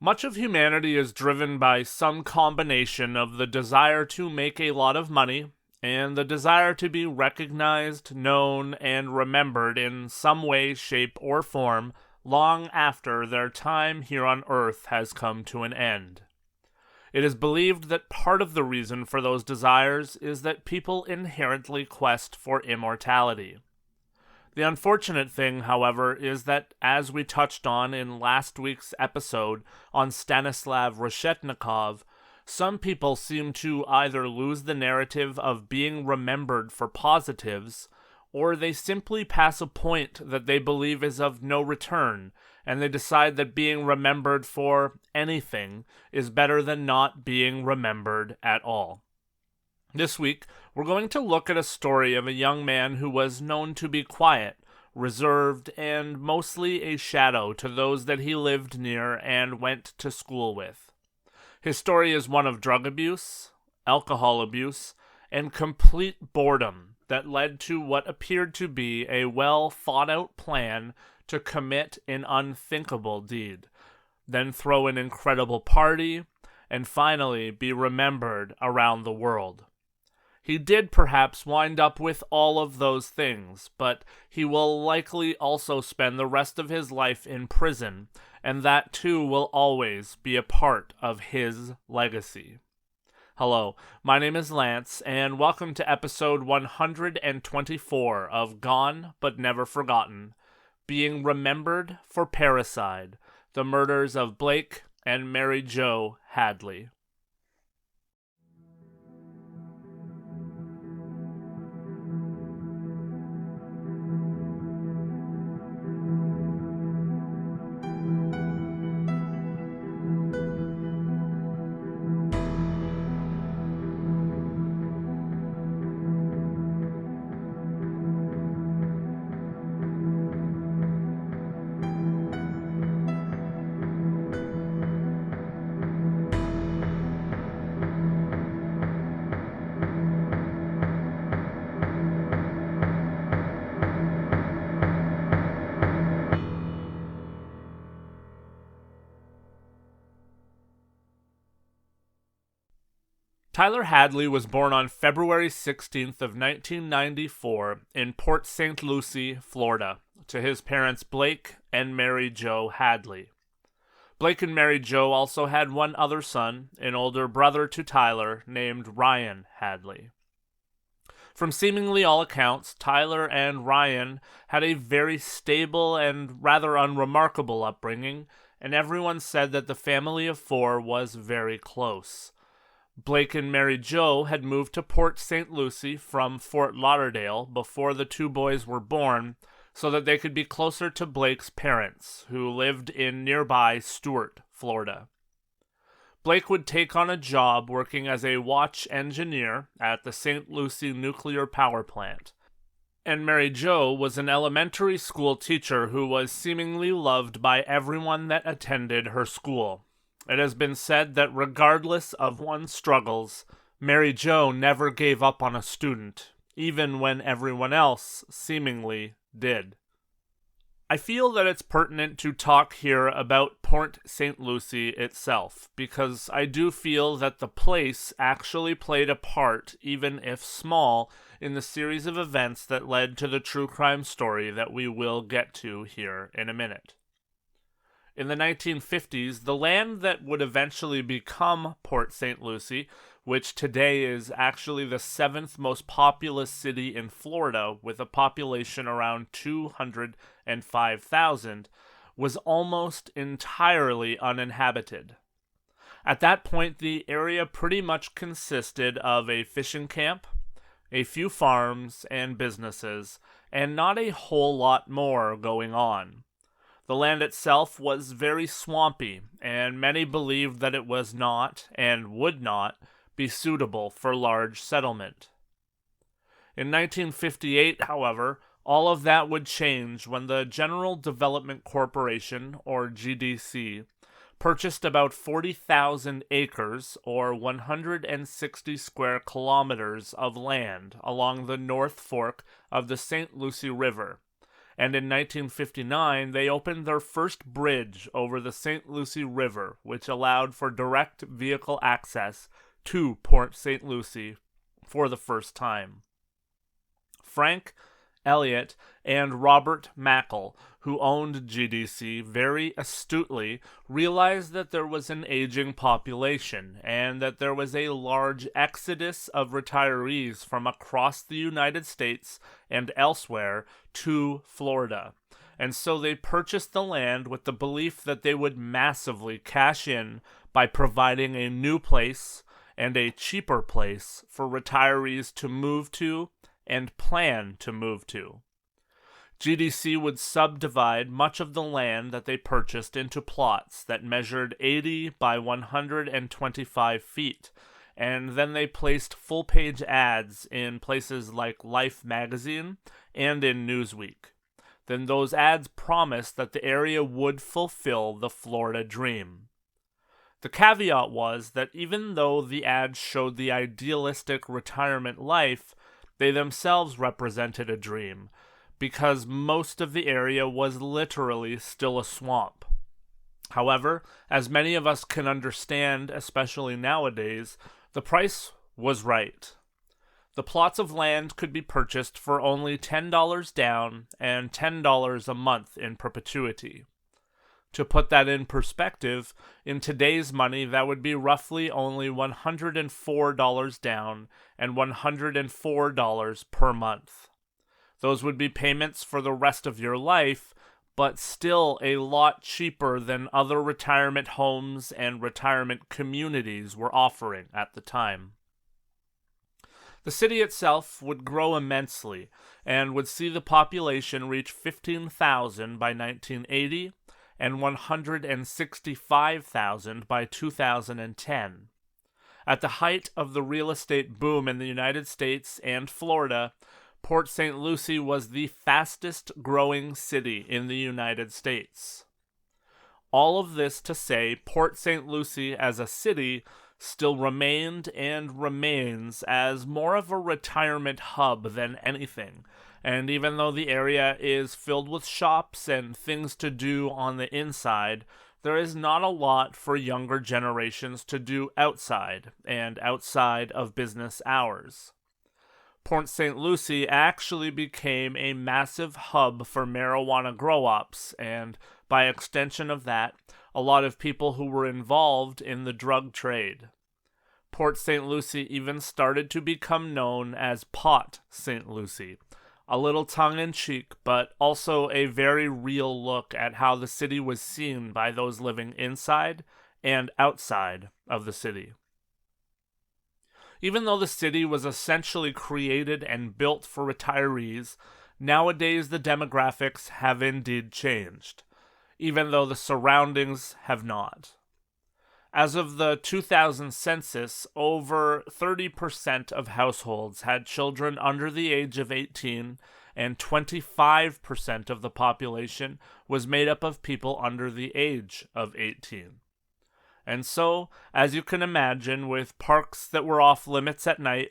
Much of humanity is driven by some combination of the desire to make a lot of money and the desire to be recognized, known, and remembered in some way, shape, or form long after their time here on Earth has come to an end. It is believed that part of the reason for those desires is that people inherently quest for immortality. The unfortunate thing, however, is that, as we touched on in last week's episode on Stanislav Reshetnikov, some people seem to either lose the narrative of being remembered for positives, or they simply pass a point that they believe is of no return, and they decide that being remembered for anything is better than not being remembered at all. This week, we're going to look at a story of a young man who was known to be quiet, reserved, and mostly a shadow to those that he lived near and went to school with. His story is one of drug abuse, alcohol abuse, and complete boredom that led to what appeared to be a well-thought-out plan to commit an unthinkable deed, then throw an incredible party, and finally be remembered around the world. He did perhaps wind up with all of those things, but he will likely also spend the rest of his life in prison, and that too will always be a part of his legacy. Hello, my name is Lance, and welcome to episode 124 of Gone But Never Forgotten, Being Remembered for Parricide, the murders of Blake and Mary Jo Hadley. Tyler Hadley was born on February 16th of 1994 in Port St. Lucie, Florida, to his parents Blake and Mary Jo Hadley. Blake and Mary Jo also had one other son, an older brother to Tyler named Ryan Hadley. From seemingly all accounts, Tyler and Ryan had a very stable and rather unremarkable upbringing, and everyone said that the family of four was very close. Blake and Mary Jo had moved to Port St. Lucie from Fort Lauderdale before the two boys were born so that they could be closer to Blake's parents, who lived in nearby Stuart, Florida. Blake would take on a job working as a watch engineer at the St. Lucie nuclear power plant, and Mary Jo was an elementary school teacher who was seemingly loved by everyone that attended her school. It has been said that regardless of one's struggles, Mary Jo never gave up on a student, even when everyone else seemingly did. I feel that it's pertinent to talk here about Port St. Lucie itself, because I do feel that the place actually played a part, even if small, in the series of events that led to the true crime story that we will get to here in a minute. In the 1950s, the land that would eventually become Port St. Lucie, which today is actually the seventh most populous city in Florida with a population around 205,000, was almost entirely uninhabited. At that point, the area pretty much consisted of a fishing camp, a few farms and businesses, and not a whole lot more going on. The land itself was very swampy, and many believed that it was not, and would not, be suitable for large settlement. In 1958, however, all of that would change when the General Development Corporation, or GDC, purchased about 40,000 acres, or 160 square kilometers of land along the North Fork of the St. Lucie River, and in 1959 they opened their first bridge over the St. Lucie River, which allowed for direct vehicle access to Port St. Lucie for the first time. Frank Elliott and Robert Mackle, who owned GDC, very astutely realized that there was an aging population and that there was a large exodus of retirees from across the United States and elsewhere to Florida. And so they purchased the land with the belief that they would massively cash in by providing a new place and a cheaper place for retirees to move to and plan to move to. GDC would subdivide much of the land that they purchased into plots that measured 80 by 125 feet, and then they placed full-page ads in places like Life magazine and in Newsweek. Then those ads promised that the area would fulfill the Florida dream. The caveat was that even though the ads showed the idealistic retirement life, they themselves represented a dream, because most of the area was literally still a swamp. However, as many of us can understand, especially nowadays, the price was right. The plots of land could be purchased for only $10 down and $10 a month in perpetuity. To put that in perspective, in today's money, that would be roughly only $104 down and $104 per month. Those would be payments for the rest of your life, but still a lot cheaper than other retirement homes and retirement communities were offering at the time. The city itself would grow immensely and would see the population reach 15,000 by 1980 and 165,000 by 2010. At the height of the real estate boom in the United States and Florida, Port St. Lucie was the fastest growing city in the United States. All of this to say, Port St. Lucie as a city still remained and remains as more of a retirement hub than anything. And even though the area is filled with shops and things to do on the inside, there is not a lot for younger generations to do outside and outside of business hours. Port St. Lucie actually became a massive hub for marijuana grow-ops, and by extension of that, a lot of people who were involved in the drug trade. Port St. Lucie even started to become known as Pot St. Lucie, a little tongue-in-cheek, but also a very real look at how the city was seen by those living inside and outside of the city. Even though the city was essentially created and built for retirees, nowadays the demographics have indeed changed, even though the surroundings have not. As of the 2000 census, over 30% of households had children under the age of 18, and 25% of the population was made up of people under the age of 18. And so, as you can imagine, with parks that were off limits at night,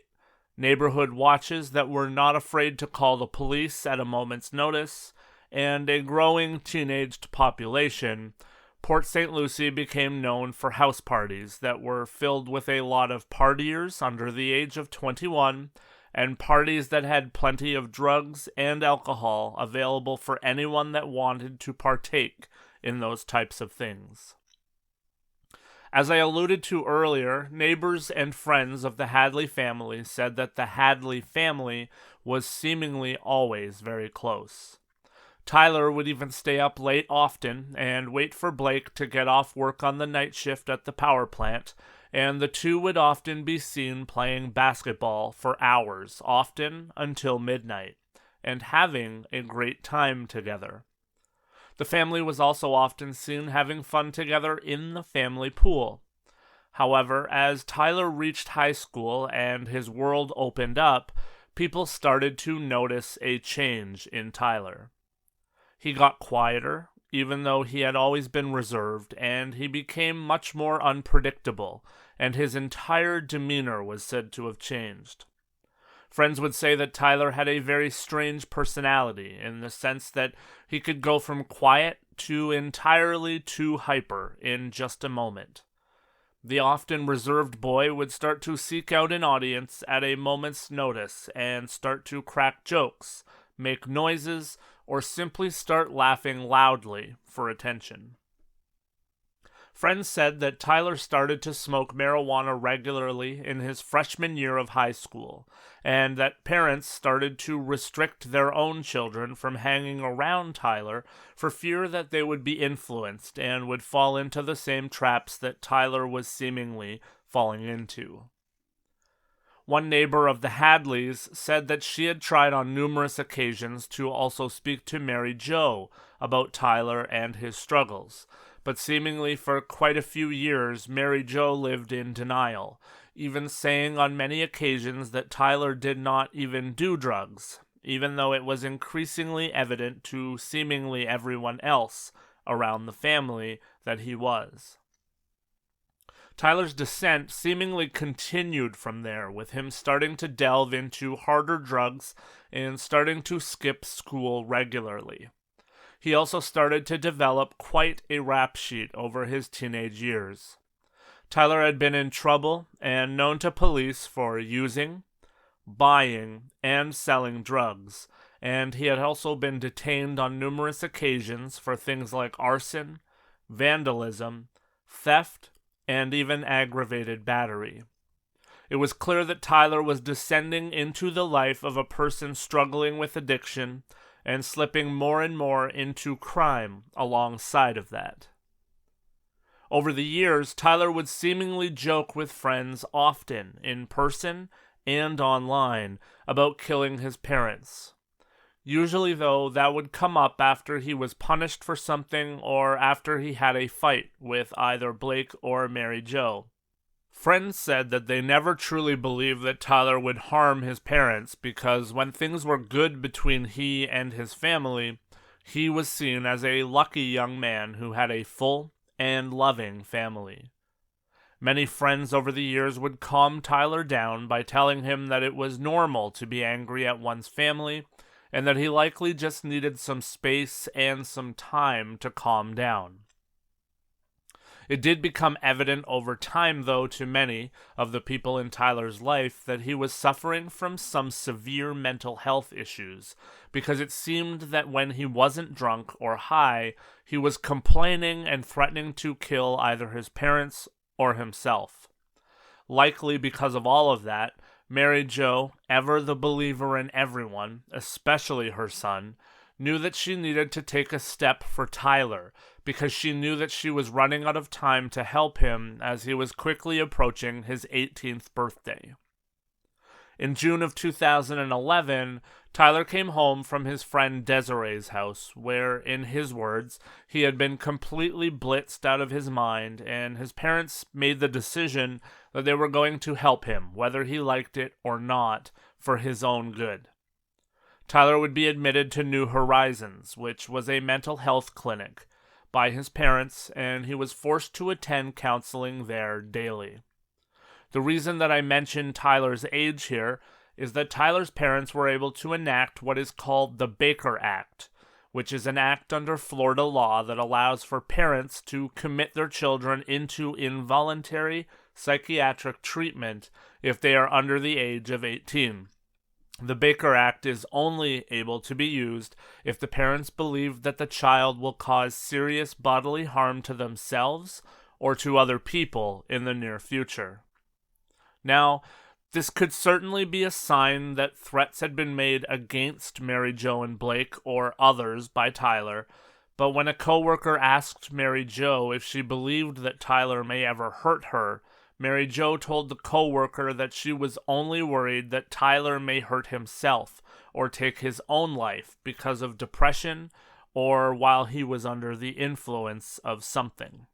neighborhood watches that were not afraid to call the police at a moment's notice, and a growing teenaged population, Port St. Lucie became known for house parties that were filled with a lot of partiers under the age of 21, and parties that had plenty of drugs and alcohol available for anyone that wanted to partake in those types of things. As I alluded to earlier, neighbors and friends of the Hadley family said that the Hadley family was seemingly always very close. Tyler would even stay up late often and wait for Blake to get off work on the night shift at the power plant, and the two would often be seen playing basketball for hours, often until midnight, and having a great time together. The family was also often seen having fun together in the family pool. However, as Tyler reached high school and his world opened up, people started to notice a change in Tyler. He got quieter, even though he had always been reserved, and he became much more unpredictable, and his entire demeanor was said to have changed. Friends would say that Tyler had a very strange personality in the sense that he could go from quiet to entirely too hyper in just a moment. The often reserved boy would start to seek out an audience at a moment's notice and start to crack jokes, make noises, or simply start laughing loudly for attention. Friends said that Tyler started to smoke marijuana regularly in his freshman year of high school, and that parents started to restrict their own children from hanging around Tyler for fear that they would be influenced and would fall into the same traps that Tyler was seemingly falling into. One neighbor of the Hadleys said that she had tried on numerous occasions to also speak to Mary Jo about Tyler and his struggles, but seemingly for quite a few years Mary Jo lived in denial, even saying on many occasions that Tyler did not even do drugs, even though it was increasingly evident to seemingly everyone else around the family that he was. Tyler's descent seemingly continued from there, with him starting to delve into harder drugs and starting to skip school regularly. He also started to develop quite a rap sheet over his teenage years. Tyler had been in trouble and known to police for using, buying, and selling drugs, and he had also been detained on numerous occasions for things like arson, vandalism, theft, and even aggravated battery. It was clear that Tyler was descending into the life of a person struggling with addiction and slipping more and more into crime alongside of that. Over the years, Tyler would seemingly joke with friends often, in person and online, about killing his parents. Usually, though, that would come up after he was punished for something or after he had a fight with either Blake or Mary Jo. Friends said that they never truly believed that Tyler would harm his parents because when things were good between he and his family, he was seen as a lucky young man who had a full and loving family. Many friends over the years would calm Tyler down by telling him that it was normal to be angry at one's family and that he likely just needed some space and some time to calm down. It did become evident over time, though, to many of the people in Tyler's life that he was suffering from some severe mental health issues, because it seemed that when he wasn't drunk or high, he was complaining and threatening to kill either his parents or himself. Likely because of all of that, Mary Jo, ever the believer in everyone, especially her son, knew that she needed to take a step for Tyler, because she knew that she was running out of time to help him as he was quickly approaching his 18th birthday. In June of 2011, Tyler came home from his friend Desiree's house, where, in his words, he had been completely blitzed out of his mind, and his parents made the decision that they were going to help him, whether he liked it or not, for his own good. Tyler would be admitted to New Horizons, which was a mental health clinic, by his parents, and he was forced to attend counseling there daily. The reason that I mention Tyler's age here is that Tyler's parents were able to enact what is called the Baker Act, which is an act under Florida law that allows for parents to commit their children into involuntary psychiatric treatment if they are under the age of 18. The Baker Act is only able to be used if the parents believe that the child will cause serious bodily harm to themselves or to other people in the near future. Now, this could certainly be a sign that threats had been made against Mary Jo and Blake or others by Tyler, but when a coworker asked Mary Jo if she believed that Tyler may ever hurt her, Mary Jo told the coworker that she was only worried that Tyler may hurt himself or take his own life because of depression or while he was under the influence of something.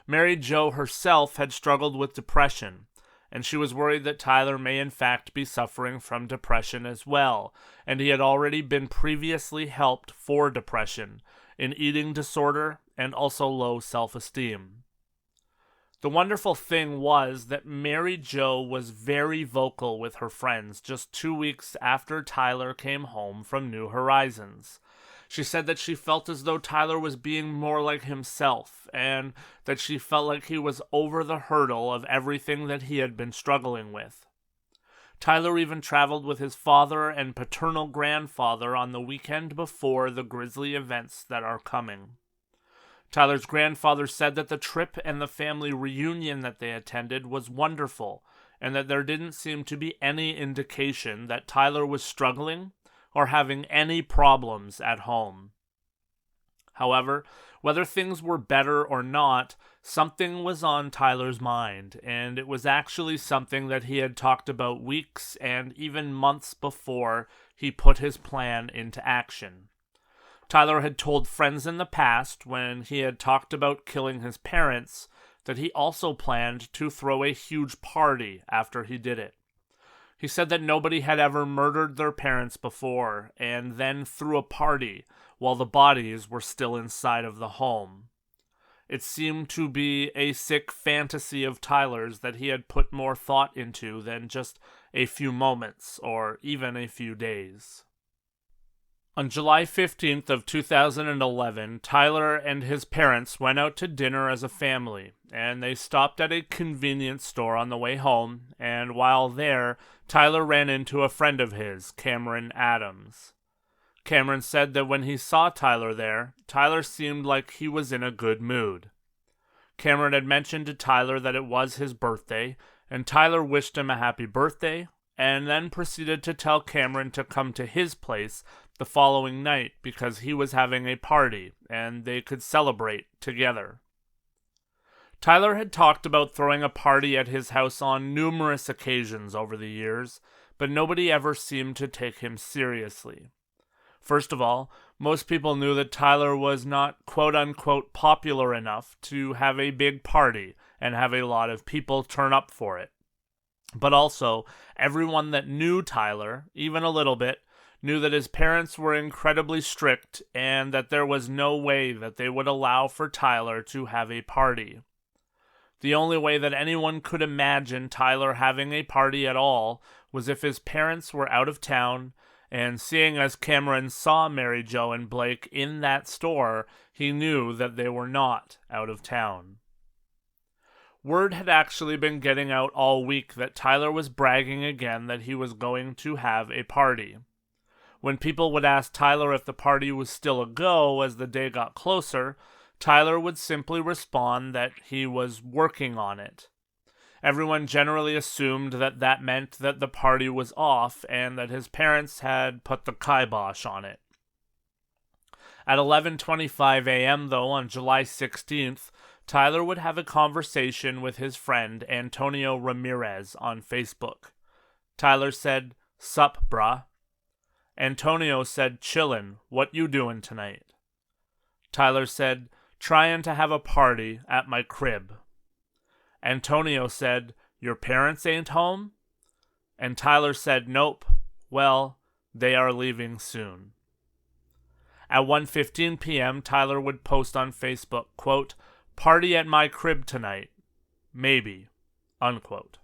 Mary Jo herself had struggled with depression, and she was worried that Tyler may in fact be suffering from depression as well, and he had already been previously helped for depression, an eating disorder, and also low self-esteem. The wonderful thing was that Mary Jo was very vocal with her friends just 2 weeks after Tyler came home from New Horizons. She said that she felt as though Tyler was being more like himself, and that she felt like he was over the hurdle of everything that he had been struggling with. Tyler even traveled with his father and paternal grandfather on the weekend before the grisly events that are coming. Tyler's grandfather said that the trip and the family reunion that they attended was wonderful, and that there didn't seem to be any indication that Tyler was struggling or having any problems at home. However, whether things were better or not, something was on Tyler's mind, and it was actually something that he had talked about weeks and even months before he put his plan into action. Tyler had told friends in the past, when he had talked about killing his parents, that he also planned to throw a huge party after he did it. He said that nobody had ever murdered their parents before, and then threw a party while the bodies were still inside of the home. It seemed to be a sick fantasy of Tyler's that he had put more thought into than just a few moments or even a few days. On July 15th of 2011, Tyler and his parents went out to dinner as a family, and they stopped at a convenience store on the way home, and while there, Tyler ran into a friend of his, Cameron Adams. Cameron said that when he saw Tyler there, Tyler seemed like he was in a good mood. Cameron had mentioned to Tyler that it was his birthday, and Tyler wished him a happy birthday, and then proceeded to tell Cameron to come to his place the following night because he was having a party and they could celebrate together. Tyler had talked about throwing a party at his house on numerous occasions over the years, but nobody ever seemed to take him seriously. First of all, most people knew that Tyler was not quote-unquote popular enough to have a big party and have a lot of people turn up for it. But also, everyone that knew Tyler, even a little bit, knew that his parents were incredibly strict and that there was no way that they would allow for Tyler to have a party. The only way that anyone could imagine Tyler having a party at all was if his parents were out of town, and seeing as Cameron saw Mary Jo and Blake in that store, he knew that they were not out of town. Word had actually been getting out all week that Tyler was bragging again that he was going to have a party. When people would ask Tyler if the party was still a go as the day got closer, Tyler would simply respond that he was working on it. Everyone generally assumed that that meant that the party was off and that his parents had put the kibosh on it. At 11:25 a.m., though, on July 16th, Tyler would have a conversation with his friend Antonio Ramirez on Facebook. Tyler said, "Sup, brah?" Antonio said, "Chillin', what you doing tonight?" Tyler said, "Tryin' to have a party at my crib." Antonio said, "Your parents ain't home?" And Tyler said, "Nope. Well, they are leaving soon." At 1:15 p.m., Tyler would post on Facebook, quote, "Party at my crib tonight. Maybe," unquote.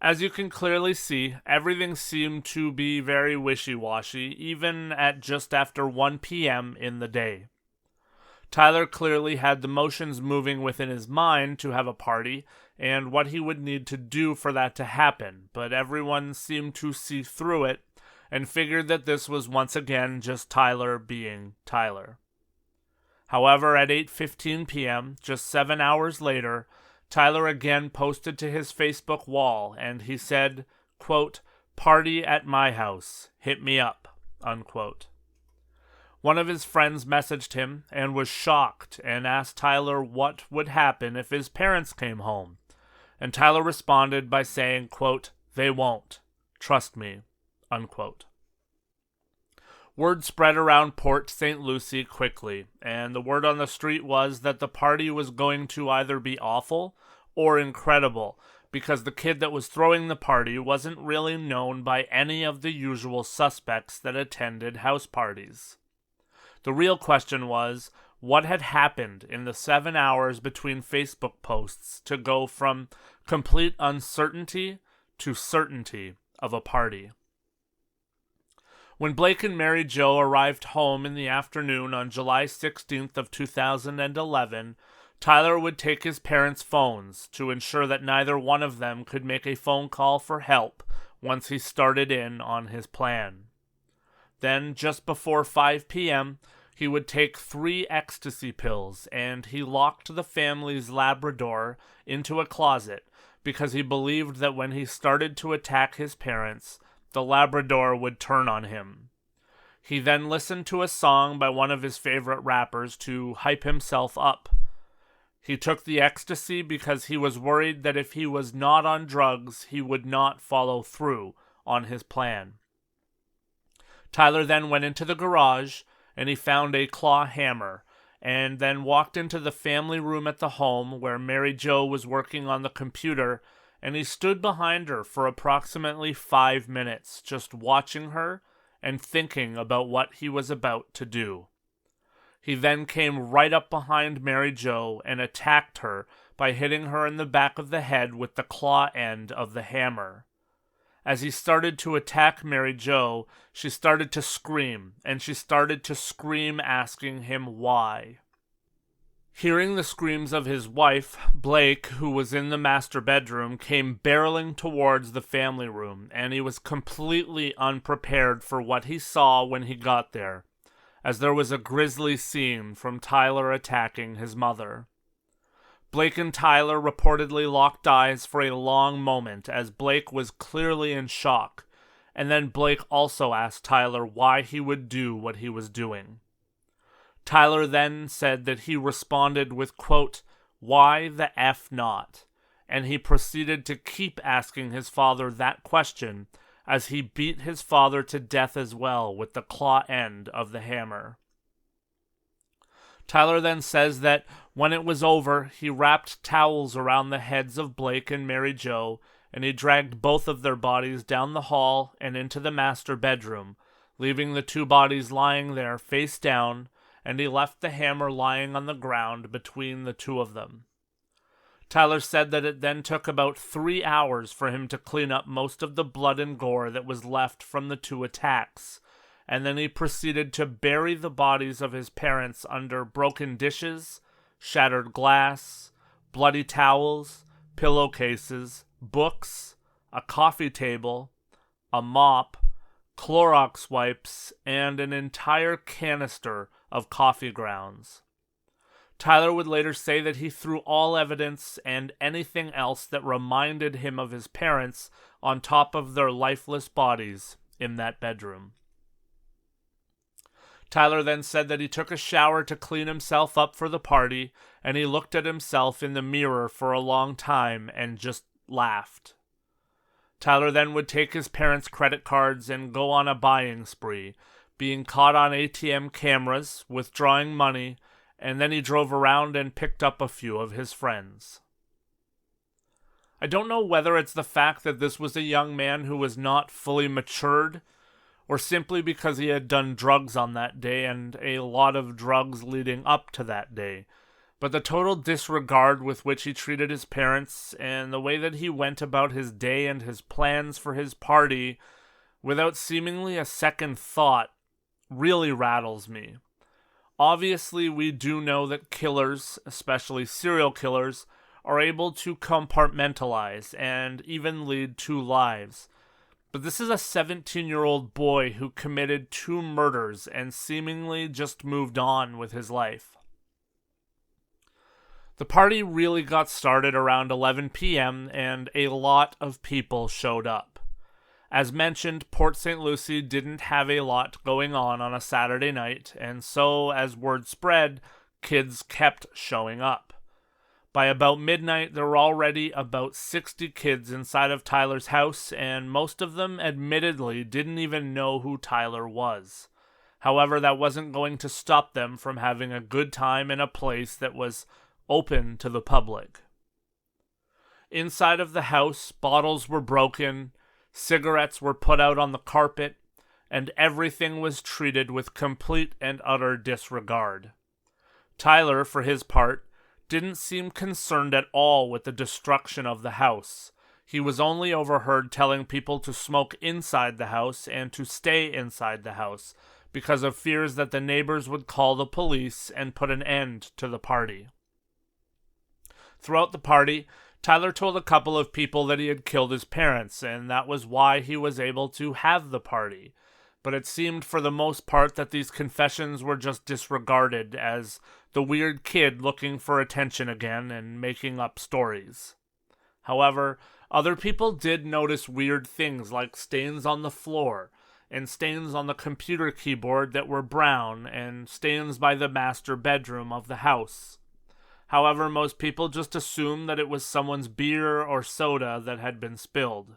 As you can clearly see, everything seemed to be very wishy-washy, even at just after 1 p.m. in the day. Tyler clearly had the motions moving within his mind to have a party, and what he would need to do for that to happen, but everyone seemed to see through it, and figured that this was once again just Tyler being Tyler. However, at 8:15 p.m., just 7 hours later, Tyler again posted to his Facebook wall, and he said, quote, "Party at my house. Hit me up," unquote. One of his friends messaged him and was shocked and asked Tyler what would happen if his parents came home. And Tyler responded by saying, quote, "They won't. Trust me," unquote. Word spread around Port St. Lucie quickly, and the word on the street was that the party was going to either be awful or incredible, because the kid that was throwing the party wasn't really known by any of the usual suspects that attended house parties. The real question was what had happened in the 7 hours between Facebook posts to go from complete uncertainty to certainty of a party. When Blake and Mary Jo arrived home in the afternoon on July 16th of 2011, Tyler would take his parents' phones to ensure that neither one of them could make a phone call for help once he started in on his plan. Then, just before 5 p.m., he would take 3 ecstasy pills, and he locked the family's Labrador into a closet because he believed that when he started to attack his parents, the Labrador would turn on him. He then listened to a song by one of his favorite rappers to hype himself up. He took the ecstasy because he was worried that if he was not on drugs, he would not follow through on his plan. Tyler then went into the garage and he found a claw hammer, and then walked into the family room at the home where Mary Jo was working on the computer, and he stood behind her for approximately 5 minutes, just watching her and thinking about what he was about to do. He then came right up behind Mary Jo and attacked her by hitting her in the back of the head with the claw end of the hammer. As he started to attack Mary Jo, she started to scream, and she started to scream asking him why. Hearing the screams of his wife, Blake, who was in the master bedroom, came barreling towards the family room, and he was completely unprepared for what he saw when he got there, as there was a grisly scene from Tyler attacking his mother. Blake and Tyler reportedly locked eyes for a long moment as Blake was clearly in shock, and then Blake also asked Tyler why he would do what he was doing. Tyler then said that he responded with, quote, "Why the F not?" And he proceeded to keep asking his father that question as he beat his father to death as well with the claw end of the hammer. Tyler then says that when it was over, he wrapped towels around the heads of Blake and Mary Jo, and he dragged both of their bodies down the hall and into the master bedroom, leaving the 2 bodies lying there face down, and he left the hammer lying on the ground between the 2 of them. Tyler said that it then took about 3 hours for him to clean up most of the blood and gore that was left from the 2 attacks, and then he proceeded to bury the bodies of his parents under broken dishes, shattered glass, bloody towels, pillowcases, books, a coffee table, a mop, Clorox wipes, and an entire canister of coffee grounds. Tyler would later say that he threw all evidence and anything else that reminded him of his parents on top of their lifeless bodies in that bedroom. Tyler then said that he took a shower to clean himself up for the party, and he looked at himself in the mirror for a long time and just laughed. Tyler then would take his parents' credit cards and go on a buying spree, being caught on ATM cameras, withdrawing money, and then he drove around and picked up a few of his friends. I don't know whether it's the fact that this was a young man who was not fully matured, or simply because he had done drugs on that day and a lot of drugs leading up to that day, but the total disregard with which he treated his parents and the way that he went about his day and his plans for his party without seemingly a second thought really rattles me. Obviously, we do know that killers, especially serial killers, are able to compartmentalize and even lead 2 lives. But this is a 17-year-old boy who committed 2 murders and seemingly just moved on with his life. The party really got started around 11 p.m. and a lot of people showed up. As mentioned, Port St. Lucie didn't have a lot going on a Saturday night, and so, as word spread, kids kept showing up. By about midnight, there were already about 60 kids inside of Tyler's house, and most of them admittedly didn't even know who Tyler was. However, that wasn't going to stop them from having a good time in a place that was open to the public. Inside of the house, bottles were broken, cigarettes were put out on the carpet, and everything was treated with complete and utter disregard. Tyler, for his part, didn't seem concerned at all with the destruction of the house. He was only overheard telling people to smoke inside the house and to stay inside the house because of fears that the neighbors would call the police and put an end to the party. Throughout the party, Tyler told a couple of people that he had killed his parents, and that was why he was able to have the party. But it seemed for the most part that these confessions were just disregarded as the weird kid looking for attention again and making up stories. However, other people did notice weird things like stains on the floor, and stains on the computer keyboard that were brown, and stains by the master bedroom of the house. However, most people just assumed that it was someone's beer or soda that had been spilled.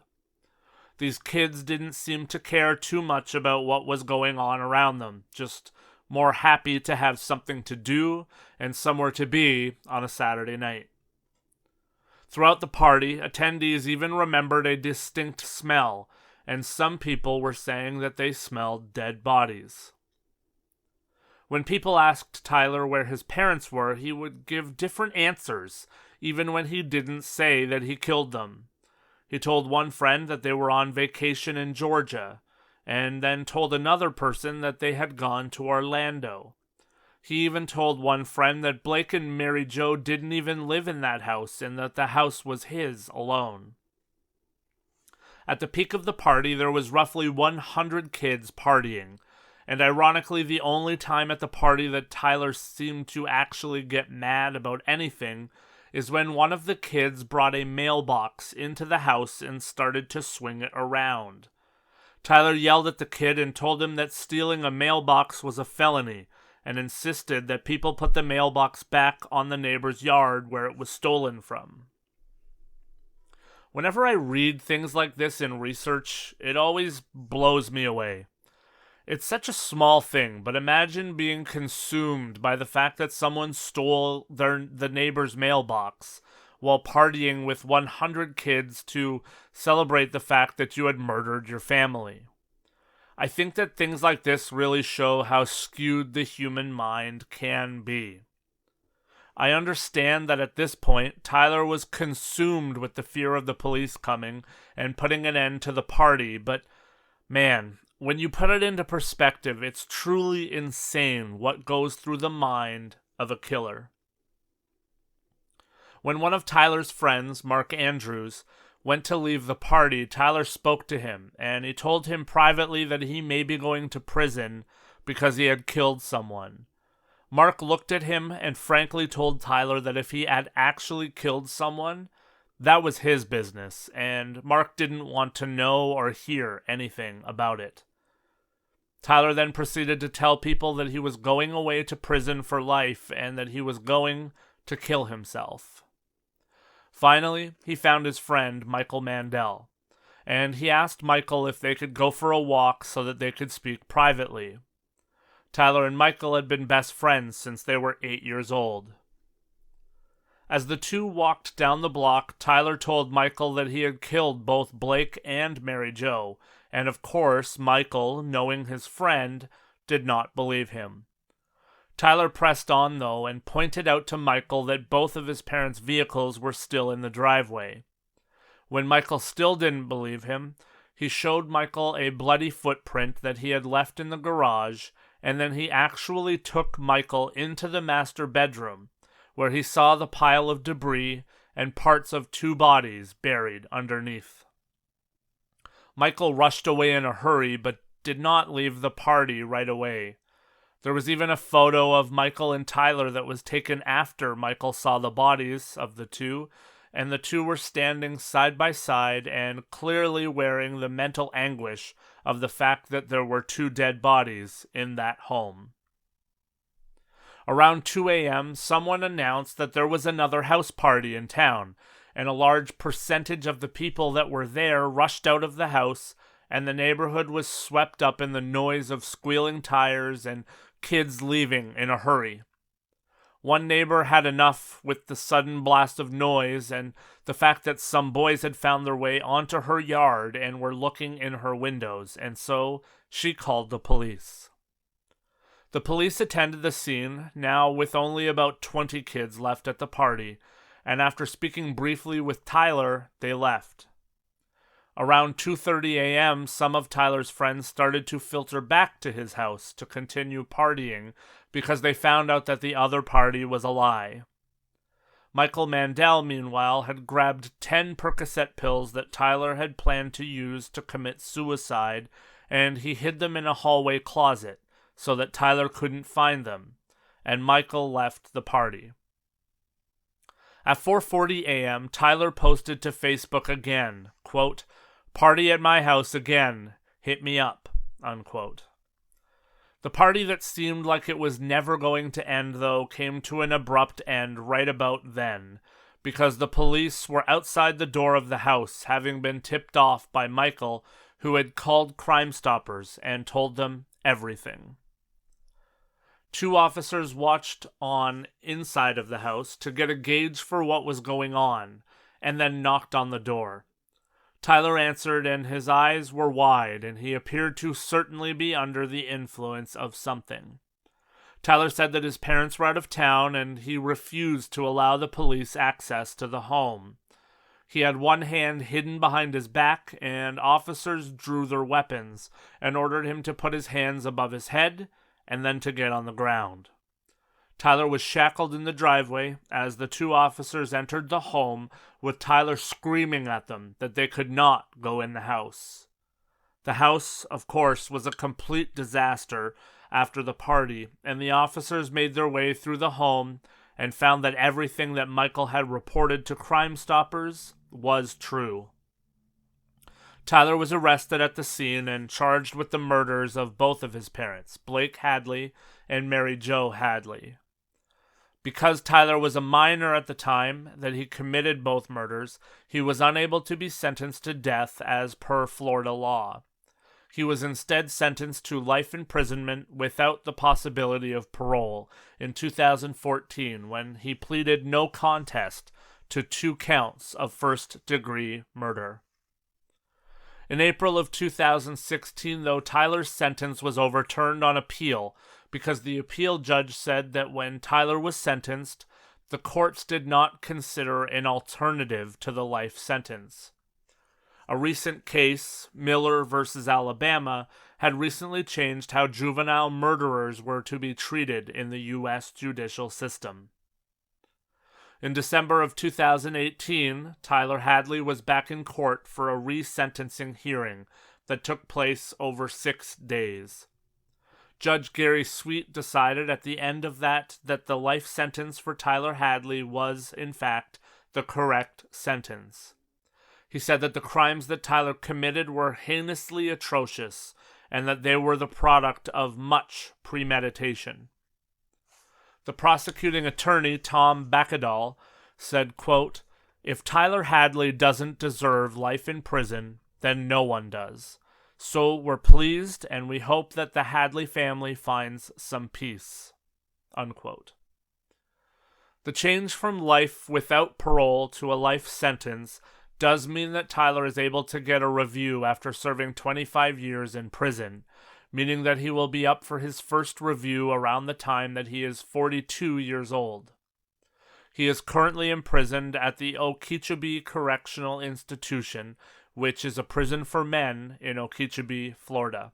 These kids didn't seem to care too much about what was going on around them, just more happy to have something to do and somewhere to be on a Saturday night. Throughout the party, attendees even remembered a distinct smell, and some people were saying that they smelled dead bodies. When people asked Tyler where his parents were, he would give different answers, even when he didn't say that he killed them. He told one friend that they were on vacation in Georgia, and then told another person that they had gone to Orlando. He even told one friend that Blake and Mary Jo didn't even live in that house and that the house was his alone. At the peak of the party, there was roughly 100 kids partying, and ironically, the only time at the party that Tyler seemed to actually get mad about anything is when one of the kids brought a mailbox into the house and started to swing it around. Tyler yelled at the kid and told him that stealing a mailbox was a felony, and insisted that people put the mailbox back on the neighbor's yard where it was stolen from. Whenever I read things like this in research, it always blows me away. It's such a small thing, but imagine being consumed by the fact that someone stole the neighbor's mailbox while partying with 100 kids to celebrate the fact that you had murdered your family. I think that things like this really show how skewed the human mind can be. I understand that at this point, Tyler was consumed with the fear of the police coming and putting an end to the party, but man, when you put it into perspective, it's truly insane what goes through the mind of a killer. When one of Tyler's friends, Mark Andrews, went to leave the party, Tyler spoke to him, and he told him privately that he may be going to prison because he had killed someone. Mark looked at him and frankly told Tyler that if he had actually killed someone, that was his business, and Mark didn't want to know or hear anything about it. Tyler then proceeded to tell people that he was going away to prison for life and that he was going to kill himself. Finally, he found his friend, Michael Mandel, and he asked Michael if they could go for a walk so that they could speak privately. Tyler and Michael had been best friends since they were 8 years old. As the two walked down the block, Tyler told Michael that he had killed both Blake and Mary Jo, and of course, Michael, knowing his friend, did not believe him. Tyler pressed on, though, and pointed out to Michael that both of his parents' vehicles were still in the driveway. When Michael still didn't believe him, he showed Michael a bloody footprint that he had left in the garage, and then he actually took Michael into the master bedroom, where he saw the pile of debris and parts of 2 bodies buried underneath. Michael rushed away in a hurry, but did not leave the party right away. There was even a photo of Michael and Tyler that was taken after Michael saw the bodies of the two, and the two were standing side by side and clearly wearing the mental anguish of the fact that there were 2 dead bodies in that home. Around 2 a.m., someone announced that there was another house party in town, and a large percentage of the people that were there rushed out of the house, and the neighborhood was swept up in the noise of squealing tires and kids leaving in a hurry. One neighbor had enough with the sudden blast of noise and the fact that some boys had found their way onto her yard and were looking in her windows, and so she called the police. The police attended the scene, now with only about 20 kids left at the party, and after speaking briefly with Tyler, they left. Around 2:30 a.m., some of Tyler's friends started to filter back to his house to continue partying because they found out that the other party was a lie. Michael Mandel, meanwhile, had grabbed 10 Percocet pills that Tyler had planned to use to commit suicide, and he hid them in a hallway closet so that Tyler couldn't find them, and Michael left the party. At 4:40 a.m., Tyler posted to Facebook again, quote, "Party at my house again. Hit me up," unquote. The party that seemed like it was never going to end, though, came to an abrupt end right about then, because the police were outside the door of the house, having been tipped off by Michael, who had called Crime Stoppers and told them everything. 2 officers watched on inside of the house to get a gauge for what was going on, and then knocked on the door. Tyler answered, and his eyes were wide, and he appeared to certainly be under the influence of something. Tyler said that his parents were out of town, and he refused to allow the police access to the home. He had one hand hidden behind his back, and officers drew their weapons and ordered him to put his hands above his head and then to get on the ground. Tyler was shackled in the driveway as the 2 officers entered the home, with Tyler screaming at them that they could not go in the house. The house, of course, was a complete disaster after the party, and the officers made their way through the home and found that everything that Michael had reported to Crime Stoppers was true. Tyler was arrested at the scene and charged with the murders of both of his parents, Blake Hadley and Mary Jo Hadley. Because Tyler was a minor at the time that he committed both murders, he was unable to be sentenced to death as per Florida law. He was instead sentenced to life imprisonment without the possibility of parole in 2014 when he pleaded no contest to 2 counts of first-degree murder. In April of 2016, though, Tyler's sentence was overturned on appeal because the appeal judge said that when Tyler was sentenced, the courts did not consider an alternative to the life sentence. A recent case, Miller versus Alabama, had recently changed how juvenile murderers were to be treated in the U.S. judicial system. In December of 2018, Tyler Hadley was back in court for a resentencing hearing that took place over 6 days. Judge Gary Sweet decided at the end of that the life sentence for Tyler Hadley was, in fact, the correct sentence. He said that the crimes that Tyler committed were heinously atrocious and that they were the product of much premeditation. The prosecuting attorney, Tom Bakadal, said, quote, "If Tyler Hadley doesn't deserve life in prison, then no one does. So we're pleased and we hope that the Hadley family finds some peace," unquote. The change from life without parole to a life sentence does mean that Tyler is able to get a review after serving 25 years in prison, meaning that he will be up for his first review around the time that he is 42 years old. He is currently imprisoned at the Okeechobee Correctional Institution, which is a prison for men in Okeechobee, Florida.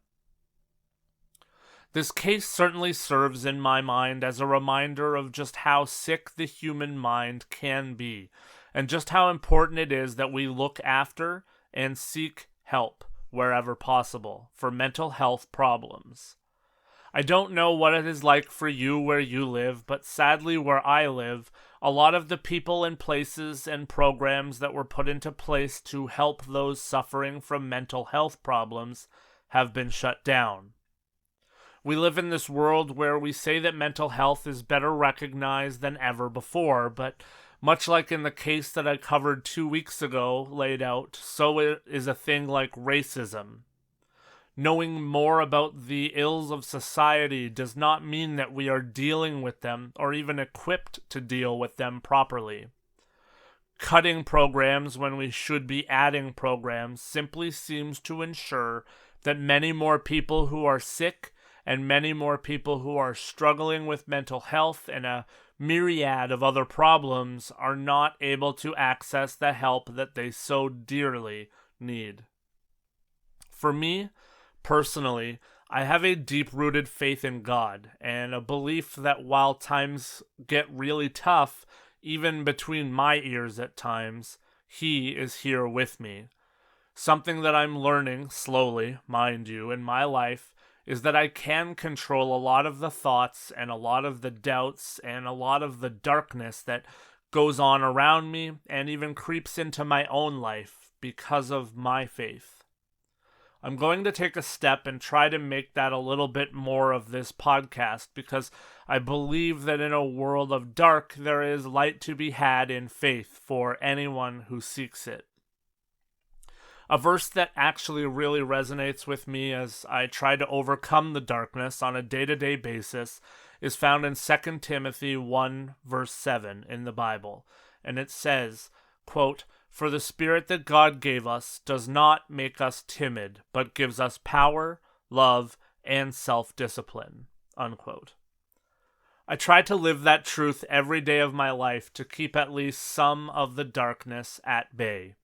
This case certainly serves in my mind as a reminder of just how sick the human mind can be, and just how important it is that we look after and seek help wherever possible for mental health problems. I don't know what it is like for you where you live, but sadly where I live, a lot of the people and places and programs that were put into place to help those suffering from mental health problems have been shut down. We live in this world where we say that mental health is better recognized than ever before, but much like in the case that I covered 2 weeks ago laid out, so it is a thing like racism. Knowing more about the ills of society does not mean that we are dealing with them or even equipped to deal with them properly. Cutting programs when we should be adding programs simply seems to ensure that many more people who are sick and many more people who are struggling with mental health and a myriad of other problems are not able to access the help that they so dearly need. For me, personally, I have a deep-rooted faith in God and a belief that while times get really tough, even between my ears at times, He is here with me. Something that I'm learning, slowly, mind you, in my life, is that I can control a lot of the thoughts and a lot of the doubts and a lot of the darkness that goes on around me and even creeps into my own life because of my faith. I'm going to take a step and try to make that a little bit more of this podcast because I believe that in a world of dark, there is light to be had in faith for anyone who seeks it. A verse that actually really resonates with me as I try to overcome the darkness on a day-to-day basis is found in 2 Timothy 1 verse 7 in the Bible, and it says, quote, "For the Spirit that God gave us does not make us timid, but gives us power, love, and self-discipline," unquote. I try to live that truth every day of my life to keep at least some of the darkness at bay.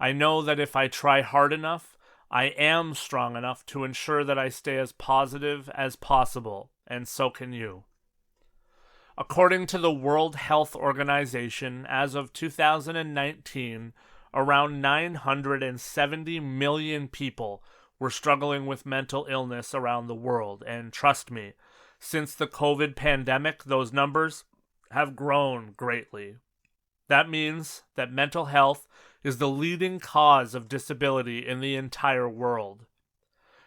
I know that if I try hard enough, I am strong enough to ensure that I stay as positive as possible, and so can you. According to the World Health Organization, as of 2019, around 970 million people were struggling with mental illness around the world, and trust me, since the COVID pandemic, those numbers have grown greatly. That means that mental health is the leading cause of disability in the entire world.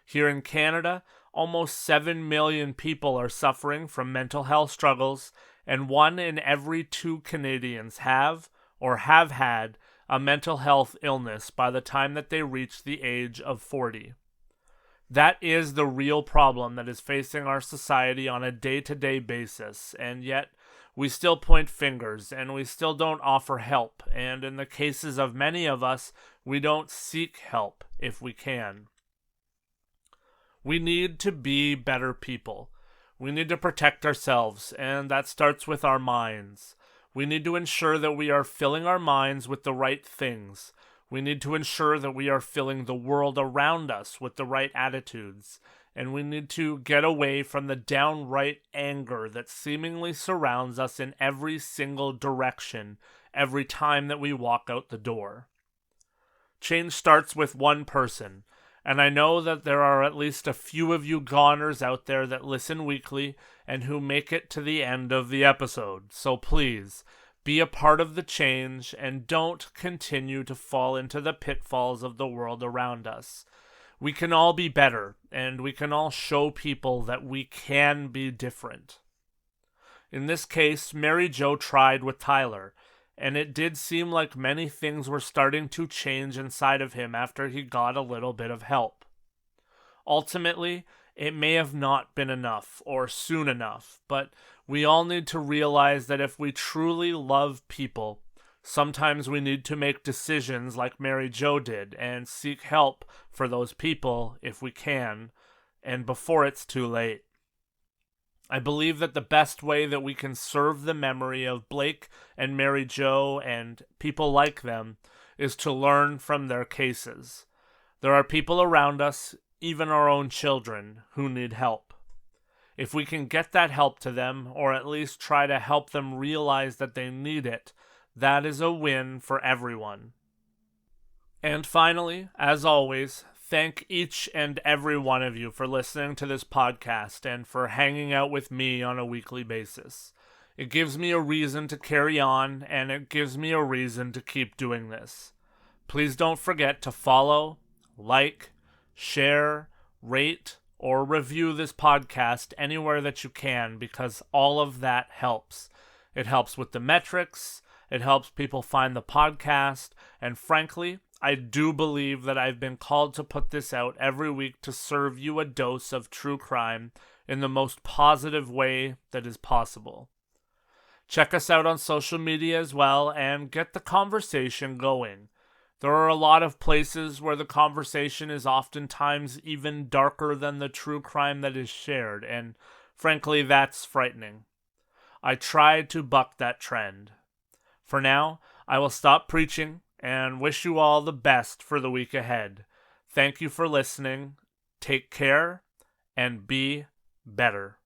Here in Canada, almost 7 million people are suffering from mental health struggles, and 1 in every 2 Canadians have or have had a mental health illness by the time that they reach the age of 40. That is the real problem that is facing our society on a day-to-day basis, and yet we still point fingers, and we still don't offer help, and in the cases of many of us, we don't seek help if we can. We need to be better people. We need to protect ourselves, and that starts with our minds. We need to ensure that we are filling our minds with the right things. We need to ensure that we are filling the world around us with the right attitudes. And we need to get away from the downright anger that seemingly surrounds us in every single direction every time that we walk out the door. Change starts with one person, and I know that there are at least a few of you goners out there that listen weekly and who make it to the end of the episode, so please, be a part of the change and don't continue to fall into the pitfalls of the world around us. We can all be better, and we can all show people that we can be different. In this case, Mary Jo tried with Tyler, and it did seem like many things were starting to change inside of him after he got a little bit of help. Ultimately, it may have not been enough or soon enough, but we all need to realize that if we truly love people, sometimes we need to make decisions like Mary Jo did and seek help for those people if we can, and before it's too late. I believe that the best way that we can serve the memory of Blake and Mary Jo and people like them is to learn from their cases. There are people around us, even our own children, who need help. If we can get that help to them, or at least try to help them realize that they need it, that is a win for everyone. And finally, as always, thank each and every one of you for listening to this podcast and for hanging out with me on a weekly basis. It gives me a reason to carry on, and it gives me a reason to keep doing this. Please don't forget to follow, like, share, rate, or review this podcast anywhere that you can, because all of that helps. It helps with the metrics, it helps people find the podcast, and frankly, I do believe that I've been called to put this out every week to serve you a dose of true crime in the most positive way that is possible. Check us out on social media as well and get the conversation going. There are a lot of places where the conversation is oftentimes even darker than the true crime that is shared, and frankly, that's frightening. I try to buck that trend. For now, I will stop preaching and wish you all the best for the week ahead. Thank you for listening. Take care and be better.